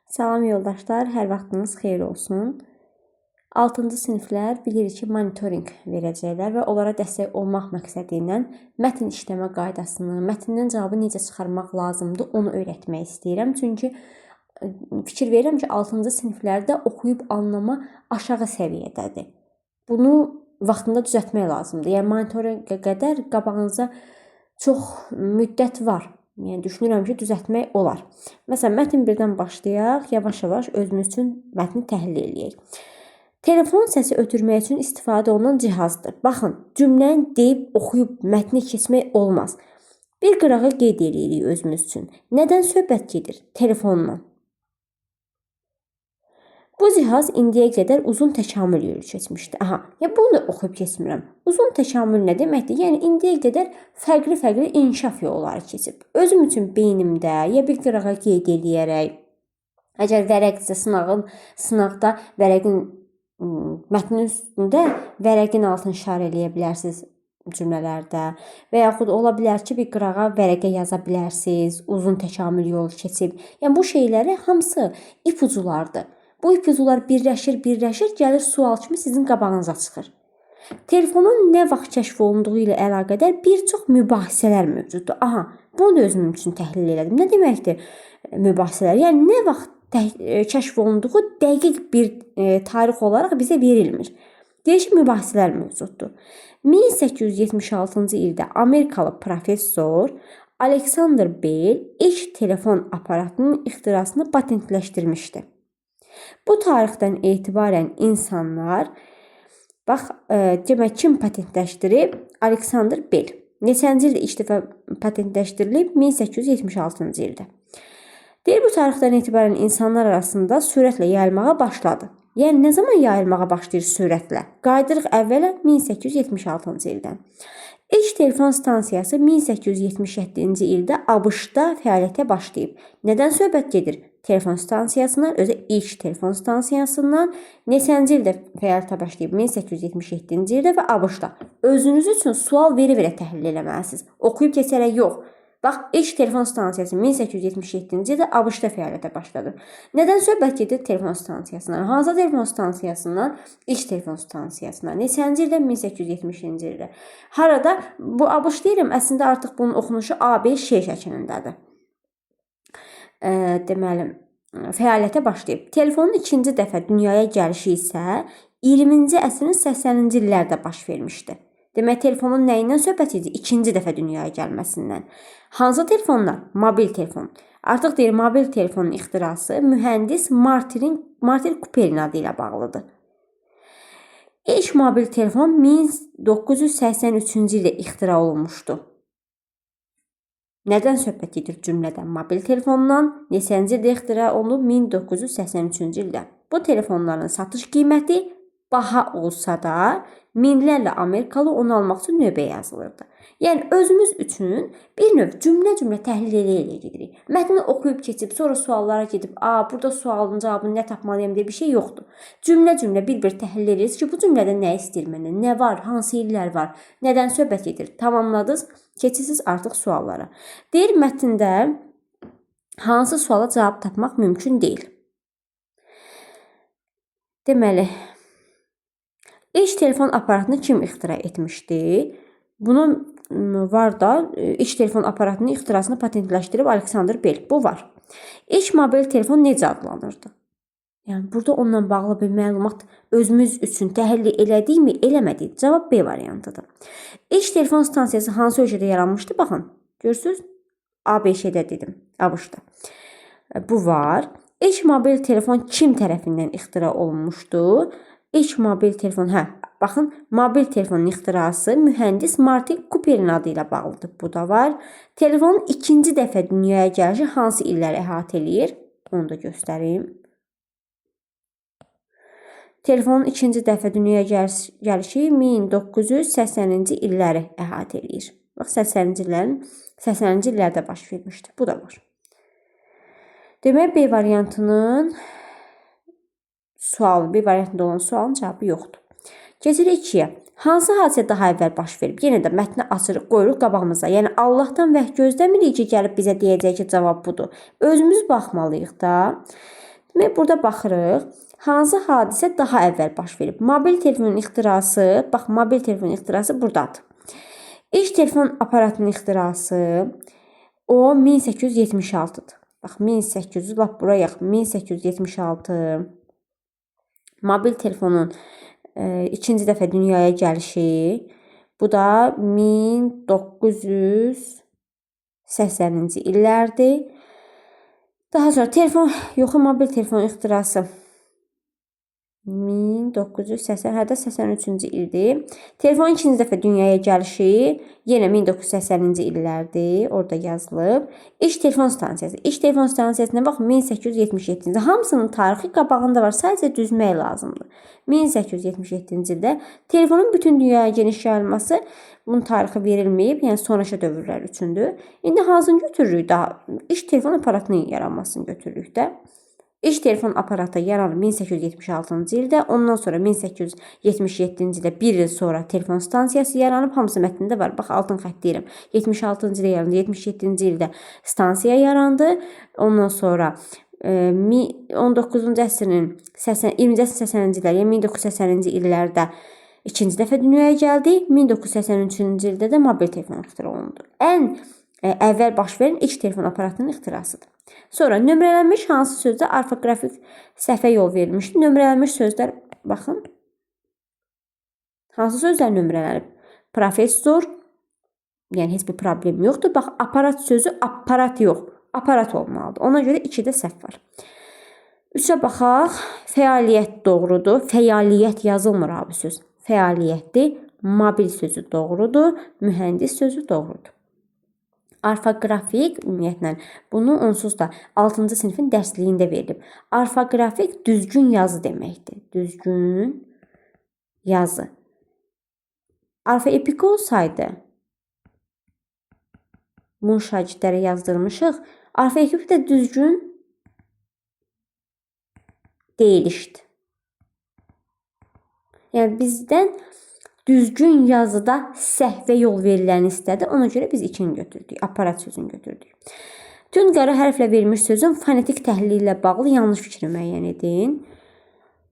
Salam yoldaşlar, hər vaxtınız xeyir olsun. 6-cı siniflər bilirik ki, monitorinq verəcəklər və onlara dəstək olmaq məqsədi ilə mətn işləmə qaydasını, mətndən cavabı necə çıxarmaq lazımdır, onu öyrətmək istəyirəm. Çünki fikir verirəm ki, 6-cı siniflərdə oxuyub anlama aşağı səviyyədədir. Bunu vaxtında düzəltmək lazımdır. Yəni monitorinqə qədər qabağınıza çox müddət var. Yəni düşünürəm ki, düzəltmək olar. Məsələn, mətn 1-dən başlayaq, yavaş-yavaş özümüz üçün mətni təhlil eləyək. Telefon səsi ötürmək üçün istifadə olunan cihazdır. Baxın, cümləni deyib, oxuyub mətni keçmək olmaz. Bir qırağı qeyd edirik özümüz üçün. Nədən söhbət gedir? Telefonla. Bu cihaz indiyə qədər uzun təkamül yolu keçmişdi. Ya bunu da oxuyub keçmirəm. Uzun təkamül nə deməkdir? Yəni indiyə qədər fərqli inkişaf yolları keçib. Özüm üçün beynimdə ya bir qırağa qeyd eləyərək, əgər vərəqsə sınaqda vərəqin mətnin üstündə vərəqin altını işarə eləyə bilərsiniz cümlələrdə və yaxud ola bilər ki, bir qırağa vərəqə yaza bilərsiniz, uzun təkamül yolu keçib. Yəni bu şeyləri hamısı ipuculardır. Bu ipucular birləşir, gəlir sual kimi sizin qabağınıza çıxır. Telefonun nə vaxt kəşf olunduğu ilə əlaqədar bir çox mübahisələr mövcuddur. Bunu da özüm üçün təhlil elədim. Nə deməkdir mübahisələr? Yəni nə vaxt kəşf olunduğu dəqiq bir tarix olaraq bizə verilmir. Dəyişik mübahisələr mövcuddur. 1876-cı ildə Amerikalı professor Alexander Bell ilk telefon aparatının ixtirasını patentləşdirmişdi. Bu tarixdən etibarən insanlar, demək kim patentləşdirib? Alexander Bell. Neçənci ildə ilk dəfə patentləşdirilib? 1876-cı ildə. Deyir, bu tarixdən etibarən insanlar arasında sürətlə yayılmağa başladı. Yəni, nə zaman yayılmağa başlayır sürətlə? Qaydırıq əvvələ 1876-cı ildən. İlk telefon stansiyası 1877-ci ildə ABŞ-da fəaliyyətə başlayıb. Nədən söhbət gedir? Telefon stansiyasından, özü ilk telefon stansiyasından neçənci ildə fəaliyyətə başlayıb? 1877-ci ildə və ABŞ-da. Özünüz üçün sual verə-verə təhlil eləməlisiniz. Oxuyub keçərək yox. İlk telefon stansiyası 1877-ci ildə ABŞ-da fəaliyyətə başladı. Nədən söhbət gedir? Telefon stansiyasından. Hansı telefon stansiyasından? İlk telefon stansiyasından. Neçənci ildə? 1870-ci ildə. Harada? Bu ABŞ deyirəm, əslində artıq bunun oxunuşu AB şey şəklindədir. Deməli, fəaliyyətə başlayıb. Telefonun ikinci dəfə dünyaya gəlişi isə 20-ci əsrin 80-ci illərdə baş vermişdi. Demək, telefonun nəyindən söhbət edir? İkinci dəfə dünyaya gəlməsindən. Hansı telefonlar? Mobil telefon. Artıq deyir, mobil telefonun ixtirası mühəndis Martin Cooperin adı ilə bağlıdır. İlk mobil telefon 1983-cü ildə ixtira olunmuşdu. Nədən söhbət edir cümlədən? Mobil telefondan. Neçənci ildə ixtira olunub? 1983-cü ildə. Bu telefonların satış qiyməti baha olsa da, minlərlə Amerikalı onu almaq üçün növbə yazılırdı. Yəni, özümüz üçün bir növ cümlə təhlil eləyə gedirik. Mətni oxuyub keçib, sonra suallara gedib, burada sualın cavabını nə tapmalıyam deyə bir şey yoxdur. Cümlə bir-bir təhlil edirsiniz ki, bu cümlədə nə istəyir məndən, nə var, hansı illər var, nədən söhbət edir, tamamladınız, keçirsiniz artıq suallara. Deyir, mətndə hansı suala cavab tapmaq mümkün deyil. Deməli, ilk telefon aparatını kim ixtira etmişdi? Bunun var da, ilk telefon aparatının ixtirasını patentləşdirib Alexander Bell. Bu var. İlk mobil telefon necə adlanırdı? Yəni, burada onunla bağlı bir məlumat özümüz üçün təhlil elədikmi, eləmədik? Cavab B variantıdır. İlk telefon stansiyası hansı ölkədə yaranmışdı? Baxın, görürsünüz? ABŞ-də dedim, ABŞ-da. Bu var. İlk mobil telefon kim tərəfindən ixtira olunmuşdu? İlk mobil telefon, baxın, mobil telefonun ixtirası mühəndis Martin Cooperin adı ilə bağlıdır. Bu da var. Telefonun ikinci dəfə dünyaya gəlişi hansı illəri əhatə eləyir? Onu da göstərim. Telefonun ikinci dəfə dünyaya gəlişi 1980-ci illəri əhatə eləyir. 80-ci illərdə baş vermişdi. Bu da var. Demək, B variantının bir variantında olan sualın cavabı yoxdur. Keçirik 2-yə. Hansı hadisə daha əvvəl baş verib? Yenə də mətni açırıq, qoyuruq qabağımıza. Yəni, Allahdan vəh gözləmirik ki, gəlib bizə deyəcək ki, cavab budur. Özümüz baxmalıyıq da. Demək, burada baxırıq. Hansı hadisə daha əvvəl baş verib? Mobil telefonun ixtirası, bax, mobil telefonun ixtirası buradadır. İş telefon aparatının ixtirası o 1876-dır. Bax, 1800, lap buraya yaxın, 1876. Mobil telefonun ikinci dəfə dünyaya gəlişi, bu da 1980-ci illərdir. Daha sonra telefon, yox, mobil telefonun ixtirası 1980, hətta 83-cü ildir. Telefonun ikinci dəfə dünyaya gəlişi yenə 1980-ci illərdir. Orada yazılıb. İş telefon stansiyası. İş telefon stansiyasına bax 1877-ci. Hamısının tarixi qabağında var. Sadəcə düzmək lazımdır. 1877-ci ildə telefonun bütün dünyaya geniş yayılması, bunun tarixi verilməyib, yəni sonraşı dövrlər üçündür. İndi hansını götürürük daha? İş telefon aparatının yaranmasını götürürük də. İş telefon aparatı yaranır 1876-cı ildə, ondan sonra 1877-ci ildə 1 il sonra telefon stansiyası yaranıb, hamısı mətnində var. Bax, altın xətt deyirəm. 76-cı ildə yarandı, 77-ci ildə stansiya yarandı. Ondan sonra 19-cu əsrin 20-ci əsrin 80-ci illər, yəni 1980-ci illərdə ikinci dəfə dünyaya gəldi. 1983-cü ildə də mobil telefon ixtira olundu. Ən əvvəl baş verən ilk telefon aparatının ixtirasıdır. Sonra nömrələnmiş hansı sözdə orfoqrafik səhvə yol verilmişdir? Nömrələnmiş sözlər, baxın. Hansı sözlər nömrələnib? Professor, yəni heç bir problem yoxdur. Bax, aparat sözü aparat yox, aparat olmalıdır. Ona görə 2-də səhv var. 3-ə baxaq. Fəaliyyət doğrudur. Fəaliyyət yazılmır abi söz. Fəaliyyətdir. Mobil sözü doğrudur. Mühəndis sözü doğrudur. Orfoqrafik, ümumiyyətlə, bunu onsuz da 6-cı sinifin dərsliyində verilib. Orfoqrafik düzgün yazı deməkdir. Düzgün yazı. Orfoepik olsaydı, bunu şagirdlərə yazdırmışıq. Orfoepik də düzgün deyilişdir. Yəni, bizdən düzgün yazıda səhvə yol veriləni istədi. Ona görə biz 2-ni götürdük. Aparat sözünü götürdük. Tün qara hərflə verilmiş sözün fonetik təhlili ilə bağlı yanlış fikri müəyyən edin.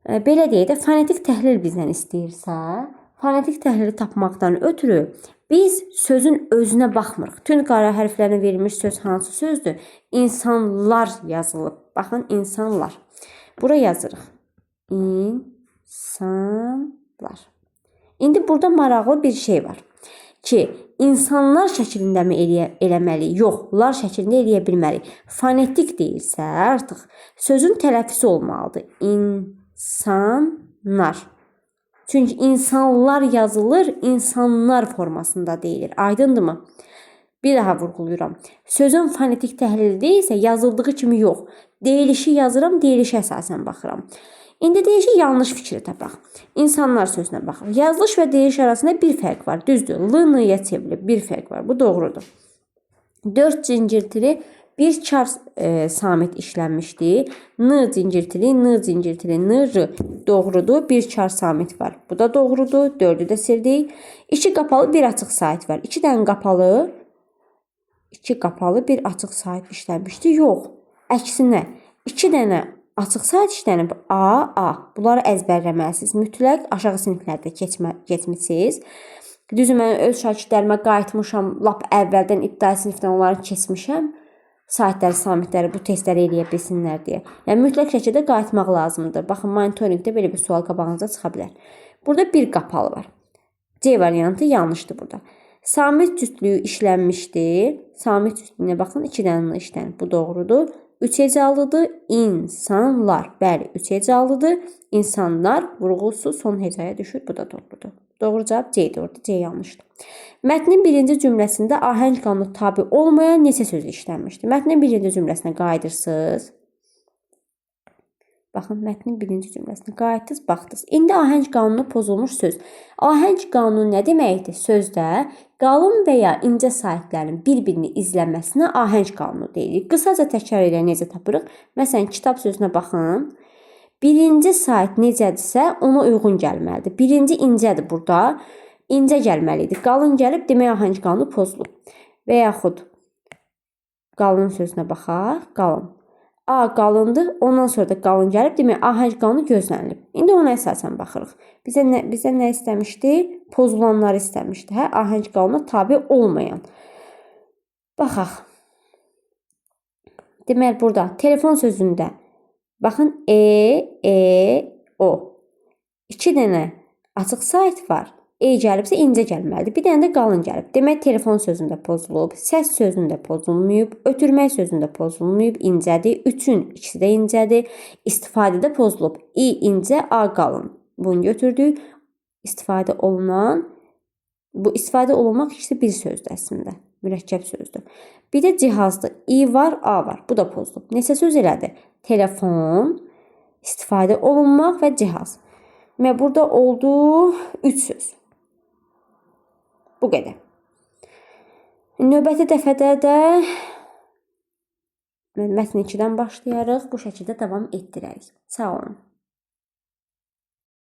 Belə deyək də, fonetik təhlil bizdən istəyirsə, fonetik təhlili tapmaqdan ötürü biz sözün özünə baxmırıq. Tün qara hərflərlə verilmiş söz hansı sözdür? İnsanlar yazılıb. Baxın, insanlar. Bura yazırıq. İnsanlar. İndi burada maraqlı bir şey var ki, insanlar şəklində mi eləməliyik? Yox, lar şəklində eləyə bilmərik. Fonetik deyilsə, artıq sözün tələffüzü olmalıdır. İnsanlar. Çünki insanlar yazılır, insanlar formasında deyilir. Aydındırmı? Bir daha vurğulayıram. Sözün fonetik təhlili deyilsə, yazıldığı kimi yox. Deyilişi yazıram, deyilişə əsasən baxıram. İndi deyişi yanlış fikri tapaq. İnsanlar sözünə baxaq. Yazılış və deyiliş arasında bir fərq var. Düzdür, l-n-yə çevrilib bir fərq var. Bu doğrudur. 4 cincirtili bir çar samit işlənmişdi. N cincirtili, n cincirtili, n, r. Doğrudur, bir çar samit var. Bu da doğrudur. 4'ü də sildik. 2 qapalı, bir açıq sait var. 2 dənə qapalı, 2 qapalı, bir açıq sait işlənmişdi. Yox, əksinə 2 dənə açıq sait işlənib A. Bunları əzbərləməlisiniz. Mütləq aşağı siniflərdə keçmişsiniz. Düzü, mən öz şagirdlərimə qayıtmışam. Lap əvvəldən ibtidai sinifdən onları keçmişəm. Saitləri, samitləri, bu testləri eləyə bilsinlər deyə. Yəni, mütləq şəkildə qayıtmaq lazımdır. Baxın, monitoringdə belə bir sual qabağınıza çıxa bilər. Burada bir qapalı var. C variantı yanlışdır burada. Samit cüstlüyü işlənmişdir. Samit cüstlüyünə baxın, 2 dənə işlənib. Bu doğrudur. 3 hecalıdır. İnsanlar. Bəli, 3 hecalıdır. İnsanlar vurğusu son hecaya düşür. Bu da doğrudur. Doğru cavab C-dir. Orada C yanlışdır. Mətnin birinci cümləsində ahəng qanunu tabi olmayan neçə söz işlənmişdir? Mətnin birinci cümləsinə qayıdırsınız. Baxın, mətnin birinci cümləsinə qayıtdınız, baxdınız. İndi ahəng qanunu pozulmuş söz. Ahəng qanunu nə deməkdir? Sözdə qalın və ya incə saitlərin bir-birini izləməsinə ahəng qanunu deyilir. Qısaca təkrar ilə necə tapırıq? Məsələn, kitab sözünə baxın. Birinci sait necədirsə, ona uyğun gəlməlidir. Birinci incədir burada. İncə gəlməlidir. Qalın gəlib, demək ahəng qanunu pozulub. Və yaxud qalın sözünə baxaq. Qalın. A qalındır, ondan sonra da qalın gəlib. Demək, ahəng qalını gözlənilib. İndi ona əsasən baxırıq. Bizə nə istəmişdi? Pozulanları istəmişdi. Hə, ahəng qalına tabe olmayan. Baxaq. Demək, burada telefon sözündə baxın, o. 2 dənə açıq sayt var. Gəlibsə incə gəlməlidir. Bir dənə də qalın gəlib. Demək, telefon sözündə pozulub, səs sözündə pozulmayıb, ötürmək sözündə pozulmayıb, incədir. Üçün ikisi də incədir. İstifadədə pozulub. İncə, A qalın. Bunu götürdük. İstifadə olunan, bu istifadə olunmaq ikisi bir sözdür əslində. Mürəkkəb sözdür. Bir də cihazdır. Var, A var. Bu da pozulub. Neçə söz elədi? Telefon, istifadə olunmaq və cihaz. Və burada oldu 3 söz. Bu qədər. Növbəti dəfədə də mətn 2-dən başlayarıq. Bu şəkildə davam etdirərik. Sağ olun.